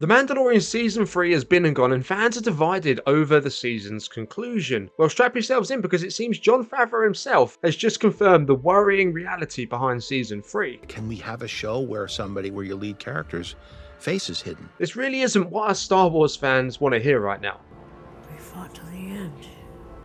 The Mandalorian Season 3 has been and gone, and fans are divided over the season's conclusion. Well, strap yourselves in because it seems Jon Favreau himself has just confirmed the worrying reality behind Season 3. Can we have a show where your lead character's face is hidden? This really isn't what us Star Wars fans want to hear right now. We fought to the end.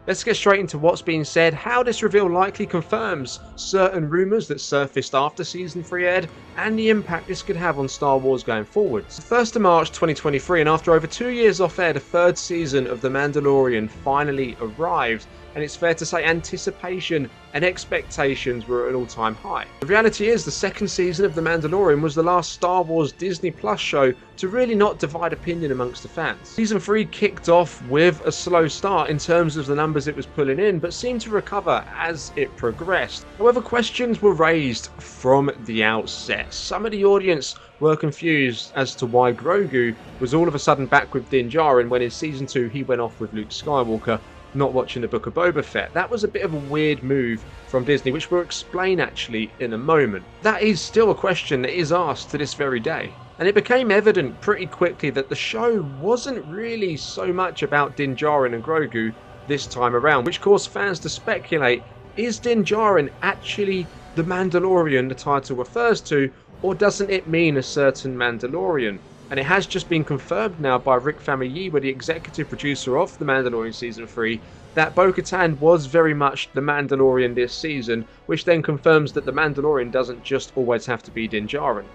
Let's get straight into what's being said, how this reveal likely confirms certain rumours that surfaced after Season 3 aired, and the impact this could have on Star Wars going forwards. 1st of March 2023, and after over 2 years off air, the 3rd season of The Mandalorian finally arrived, and it's fair to say anticipation and expectations were at an all-time high. The reality is the 2nd season of The Mandalorian was the last Star Wars Disney Plus show to really not divide opinion amongst the fans. Season 3 kicked off with a slow start in terms of the numbers it was pulling in, but seemed to recover as it progressed. However, questions were raised from the outset. Some of the audience were confused as to why Grogu was all of a sudden back with Din Djarin when in Season 2 he went off with Luke Skywalker, not watching the Book of Boba Fett. That was a bit of a weird move from Disney, which we'll explain actually in a moment. That is still a question that is asked to this very day. And it became evident pretty quickly that the show wasn't really so much about Din Djarin and Grogu this time around, which caused fans to speculate, is Din Djarin actually the Mandalorian the title refers to, or doesn't it mean a certain Mandalorian? And it has just been confirmed now by Rick Famuyiwa, the executive producer of The Mandalorian Season 3, that Bo-Katan was very much the Mandalorian this season, which then confirms that the Mandalorian doesn't just always have to be Din Djarin.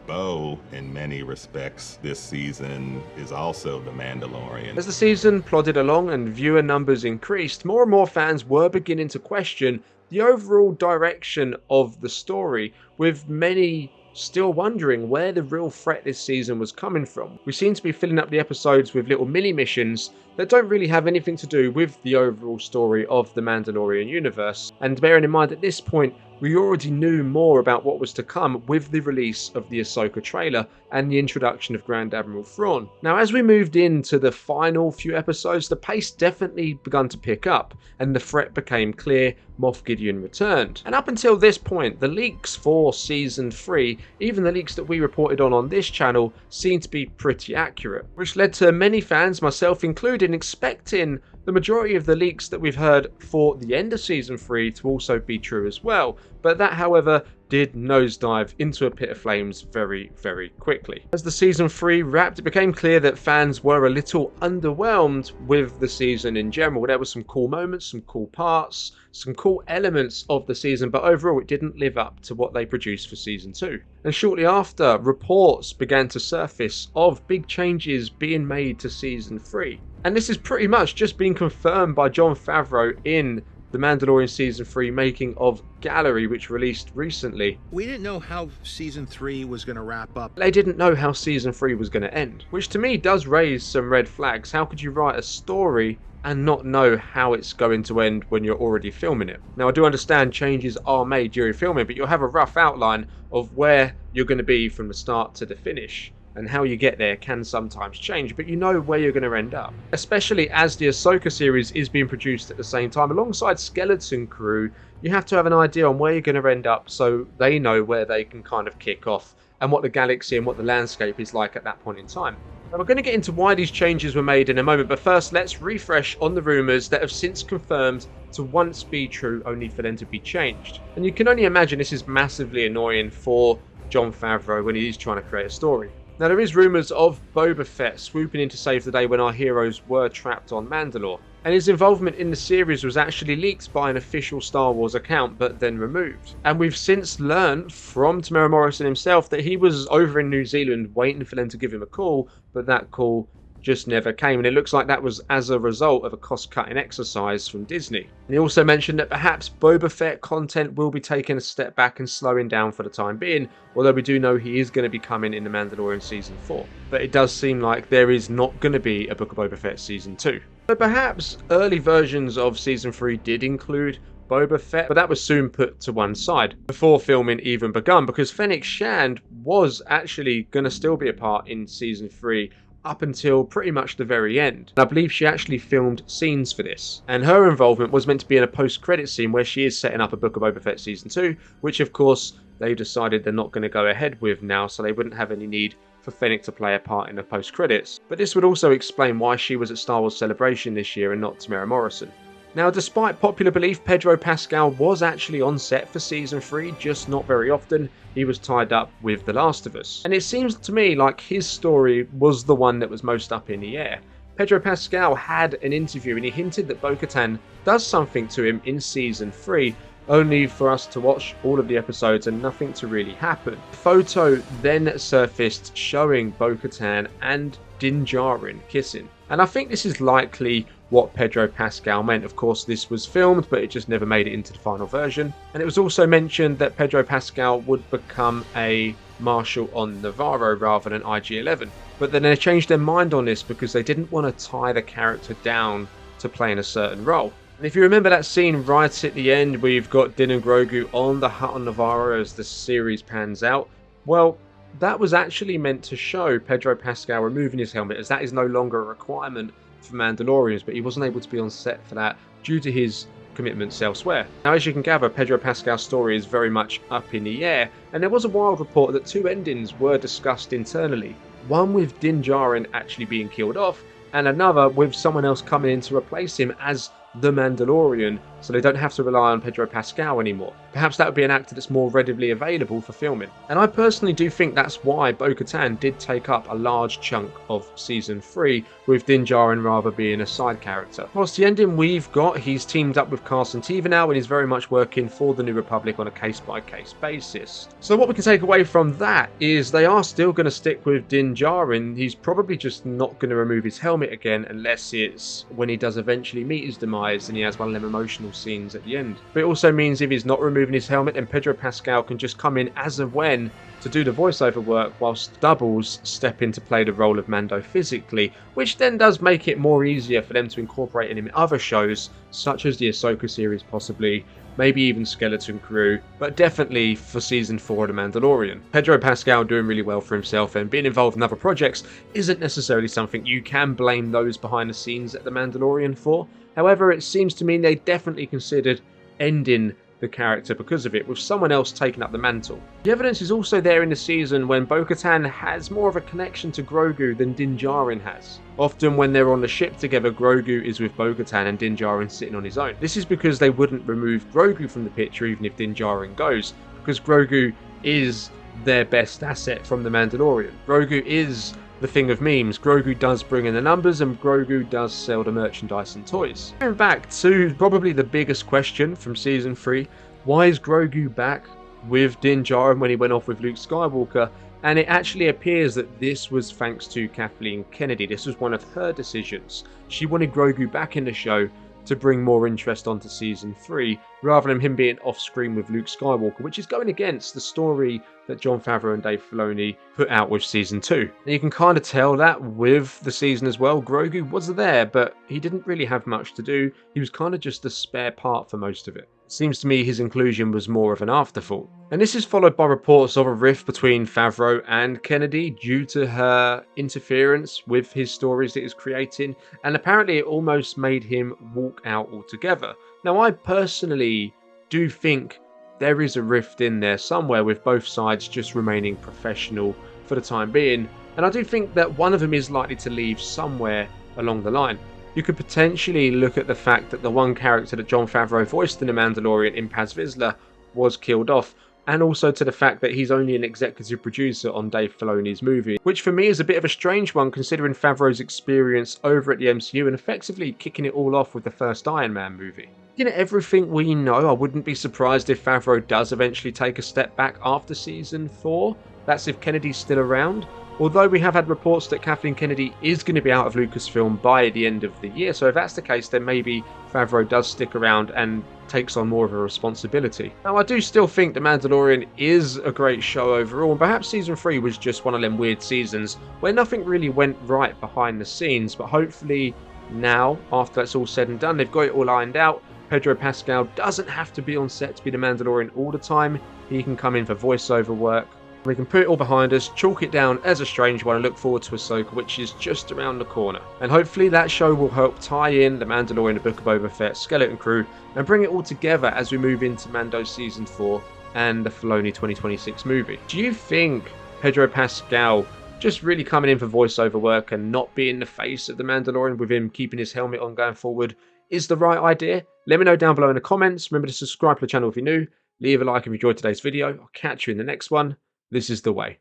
Bo, in many respects, this season is also the Mandalorian. As the season plodded along and viewer numbers increased, more and more fans were beginning to question the overall direction of the story, with many still wondering where the real threat this season was coming from. We seem to be filling up the episodes with little mini missions that don't really have anything to do with the overall story of the Mandalorian universe, and bearing in mind at this point we already knew more about what was to come with the release of the Ahsoka trailer and the introduction of Grand Admiral Thrawn. Now, as we moved into the final few episodes, the pace definitely began to pick up and the threat became clear. Moff Gideon returned. And up until this point, the leaks for Season 3, even the leaks that we reported on this channel, seemed to be pretty accurate, which led to many fans, myself included, expecting the majority of the leaks that we've heard for the end of Season 3 to also be true as well. But that, however, did nosedive into a pit of flames very, very quickly. As the Season 3 wrapped, it became clear that fans were a little underwhelmed with the season in general. There were some cool moments, some cool parts, some cool elements of the season, but overall it didn't live up to what they produced for Season 2. And shortly after, reports began to surface of big changes being made to Season 3. And this is pretty much just been confirmed by Jon Favreau in The Mandalorian Season 3 making of gallery, which released recently. We didn't know how Season 3 was going to wrap up. They didn't know how Season 3 was going to end, which to me does raise some red flags. How could you write a story and not know how it's going to end when you're already filming it? Now, I do understand changes are made during filming, but you'll have a rough outline of where you're going to be from the start to the finish. And how you get there can sometimes change, but you know where you're going to end up. Especially as the Ahsoka series is being produced at the same time alongside Skeleton Crew, you have to have an idea on where you're going to end up so they know where they can kind of kick off and what the galaxy and what the landscape is like at that point in time. Now, we're going to get into why these changes were made in a moment, but first let's refresh on the rumours that have since confirmed to once be true only for them to be changed. And you can only imagine this is massively annoying for Jon Favreau when he's trying to create a story. Now, there is rumours of Boba Fett swooping in to save the day when our heroes were trapped on Mandalore, and his involvement in the series was actually leaked by an official Star Wars account but then removed. And we've since learned from Temuera Morrison himself that he was over in New Zealand waiting for them to give him a call, but that call just never came, and it looks like that was as a result of a cost-cutting exercise from Disney. And he also mentioned that perhaps Boba Fett content will be taking a step back and slowing down for the time being, although we do know he is going to be coming in The Mandalorian Season 4. But it does seem like there is not going to be a Book of Boba Fett Season 2. So perhaps early versions of Season 3 did include Boba Fett, but that was soon put to one side before filming even begun, because Fennec Shand was actually going to still be a part in Season 3 up until pretty much the very end. And I believe she actually filmed scenes for this. And her involvement was meant to be in a post-credit scene where she is setting up a Book of Boba Fett Season 2, which of course they decided they're not going to go ahead with now, so they wouldn't have any need for Fennec to play a part in the post-credits, but this would also explain why she was at Star Wars Celebration this year and not Tamara Morrison. Now, despite popular belief, Pedro Pascal was actually on set for Season 3, just not very often. He was tied up with The Last of Us. And it seems to me like his story was the one that was most up in the air. Pedro Pascal had an interview and he hinted that Bo-Katan does something to him in Season 3, only for us to watch all of the episodes and nothing to really happen. A photo then surfaced showing Bo-Katan and Din Djarin kissing. And I think this is likely what Pedro Pascal meant. Of course, this was filmed, but it just never made it into the final version. And it was also mentioned that Pedro Pascal would become a marshal on Faverau rather than IG-11. But then they changed their mind on this because they didn't want to tie the character down to playing a certain role. And if you remember that scene right at the end, we've got Din and Grogu on the hut on Faverau as the series pans out. Well, that was actually meant to show Pedro Pascal removing his helmet, as that is no longer a requirement for Mandalorians, but he wasn't able to be on set for that due to his commitments elsewhere. Now, as you can gather, Pedro Pascal's story is very much up in the air, and there was a wild report that two endings were discussed internally. One with Din Djarin actually being killed off, and another with someone else coming in to replace him as the Mandalorian, so they don't have to rely on Pedro Pascal anymore. Perhaps that would be an actor that's more readily available for filming. And I personally do think that's why Bo-Katan did take up a large chunk of Season 3, with Din Djarin rather being a side character. Whilst the ending we've got, he's teamed up with Carson Teva now and is very much working for the New Republic on a case-by-case basis. So what we can take away from that is they are still going to stick with Din Djarin. He's probably just not going to remove his helmet again unless it's when he does eventually meet his demise and he has one of them emotional scenes at the end. But it also means if he's not removing his helmet, then Pedro Pascal can just come in as and when to do the voiceover work, whilst doubles step in to play the role of Mando physically, which then does make it more easier for them to incorporate him in other shows, such as the Ahsoka series possibly, maybe even Skeleton Crew, but definitely for Season 4 of The Mandalorian. Pedro Pascal doing really well for himself, and being involved in other projects isn't necessarily something you can blame those behind the scenes at The Mandalorian for. However, it seems to me they definitely considered ending the character because of it, with someone else taking up the mantle. The evidence is also there in the season when Bo-Katan has more of a connection to Grogu than Din Djarin has. Often when they're on the ship together, Grogu is with Bo-Katan and Din Djarin sitting on his own. This is because they wouldn't remove Grogu from the picture even if Din Djarin goes, because Grogu is their best asset from The Mandalorian. Grogu is the thing of memes. Grogu does bring in the numbers and Grogu does sell the merchandise and toys. Going back to probably the biggest question from Season 3, why is Grogu back with Din Djarin when he went off with Luke Skywalker? And it actually appears that this was thanks to Kathleen Kennedy. This was one of her decisions. She wanted Grogu back in the show to bring more interest onto Season 3, rather than him being off-screen with Luke Skywalker, which is going against the story that Jon Favreau and Dave Filoni put out with Season 2. And you can kind of tell that with the season as well. Grogu was there, but he didn't really have much to do. He was kind of just a spare part for most of it. Seems to me his inclusion was more of an afterthought. And this is followed by reports of a rift between Favreau and Kennedy due to her interference with his stories that he's creating, and apparently it almost made him walk out altogether. Now, I personally do think there is a rift in there somewhere, with both sides just remaining professional for the time being, and I do think that one of them is likely to leave somewhere along the line. You could potentially look at the fact that the one character that Jon Favreau voiced in The Mandalorian, in Paz Vizsla, was killed off, and also to the fact that he's only an executive producer on Dave Filoni's movie, which for me is a bit of a strange one considering Favreau's experience over at the MCU and effectively kicking it all off with the first Iron Man movie. You know, everything we know, I wouldn't be surprised if Favreau does eventually take a step back after Season 4. That's if Kennedy's still around. Although we have had reports that Kathleen Kennedy is going to be out of Lucasfilm by the end of the year, so if that's the case, then maybe Favreau does stick around and takes on more of a responsibility. Now, I do still think The Mandalorian is a great show overall, and perhaps Season 3 was just one of them weird seasons where nothing really went right behind the scenes, but hopefully now, after that's all said and done, they've got it all ironed out. Pedro Pascal doesn't have to be on set to be The Mandalorian all the time. He can come in for voiceover work. We can put it all behind us, chalk it down as a strange one, and look forward to Ahsoka, which is just around the corner. And hopefully that show will help tie in The Mandalorian, The Book of Boba Fett, Skeleton Crew, and bring it all together as we move into Mando Season 4 and the Filoni 2026 movie. Do you think Pedro Pascal just really coming in for voiceover work and not being the face of the Mandalorian with him keeping his helmet on going forward is the right idea? Let me know down below in the comments. Remember to subscribe to the channel if you're new. Leave a like if you enjoyed today's video. I'll catch you in the next one. This is the way.